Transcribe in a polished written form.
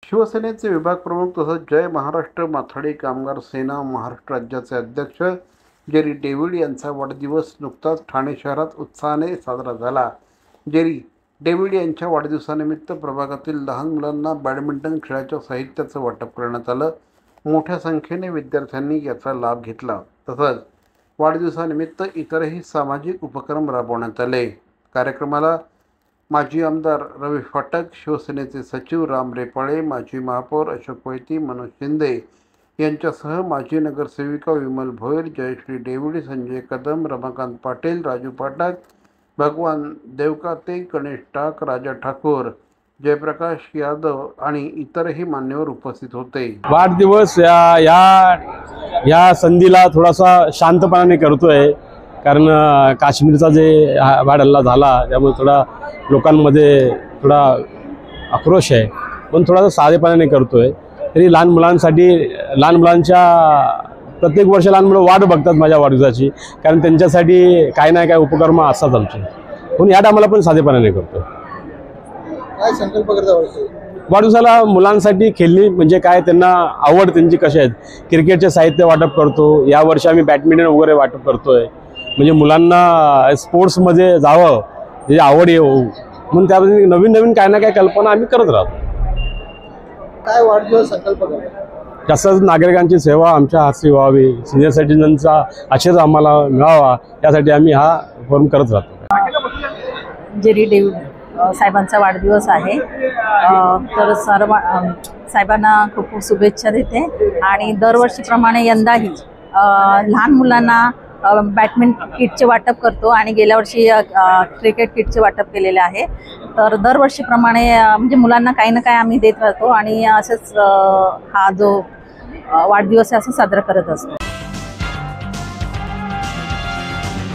शिवसेनेचे विभाग प्रमुख तसंच जय महाराष्ट्र माथाडी कामगार सेना महाराष्ट्र राज्याचे अध्यक्ष जेरी डेव्हिड यांचा वाढदिवस नुकताच ठाणे शहरात उत्साहाने साजरा झाला। जेरी डेव्हिड यांच्या वाढदिवसानिमित्त प्रभागातील लहान मुलांना बॅडमिंटन खेळाच्या साहित्याचं वाटप करण्यात आलं। मोठ्या संख्येने विद्यार्थ्यांनी याचा लाभ घेतला। तसंच वाढदिवसानिमित्त इतरही सामाजिक उपक्रम राबवण्यात आले। कार्यक्रमाला माजी आमदार रवी फाटक, शिवसेनेचे सचिव राम रेपाळे, माजी महापौर अशोक वैती, मनोज शिंदे यांच्यासह माजी नगरसेविका विमल भोयर, जयश्री डेव्हिड, संजय कदम, रमाकांत पाटील, राजू पाठक, भगवान देवकाते, गणेश टाक, राजा ठाकूर, जयप्रकाश यादव आणि इतरही मान्यवर उपस्थित होते। वाढदिवस या संधीला थोडासा शांतपणाने करतोय, कारण काश्मीरचा जे वाढ झाला त्यामुळे थोडा लोकांमध्ये थोडा आक्रोश आहे, पण थोडासा साधेपणाने करतोय। तरी लहान मुलांच्या प्रत्येक वर्ष लहान मुलं वाट बघतात माझ्या वाढदिवसाची, कारण त्यांच्यासाठी काही ना काही उपक्रम असतात आमचे, पण या टायमाला पण साधेपणाने करतो। काय संकल्प करता वाढदिवसाला मुलांसाठी खेळणी म्हणजे काय, त्यांना आवड त्यांची कशी आहेत, क्रिकेटचे साहित्य वाटप करतो। यावर्षी आम्ही बॅडमिंटन वगैरे वाटप करतोय, म्हणजे मुलांना स्पोर्ट्समध्ये जावं म्हणजे आवड येऊ म्हणून त्यामध्ये नवीन काय ना काय कल्पना आम्ही करत राहतो। काय वाढदिवस संकल्प करता? तसंच नागरिकांची सेवा आमच्या हाती व्हावी, सिनियर सिटीजनचा आशीर्वाद आम्हाला मिळावा, यासाठी आम्ही हा फॉर्म करत राहतो। जेरी डेव्हिड साहेबांचा वाढदिवस आहे, तर सर्व साहेबांना खूप खूप शुभेच्छा देते। आणि दरवर्षीप्रमाणे यंदाही लहान मुलांना बॅडमिंटन किटचे वाटप करतो आणि गेल्या वर्षी क्रिकेट किटचे वाटप केलेले आहे। तर दरवर्षीप्रमाणे म्हणजे मुलांना काही ना काही आम्ही देत राहतो आणि असंच हा जो वाढदिवस आहे असं साजरा करत असतो।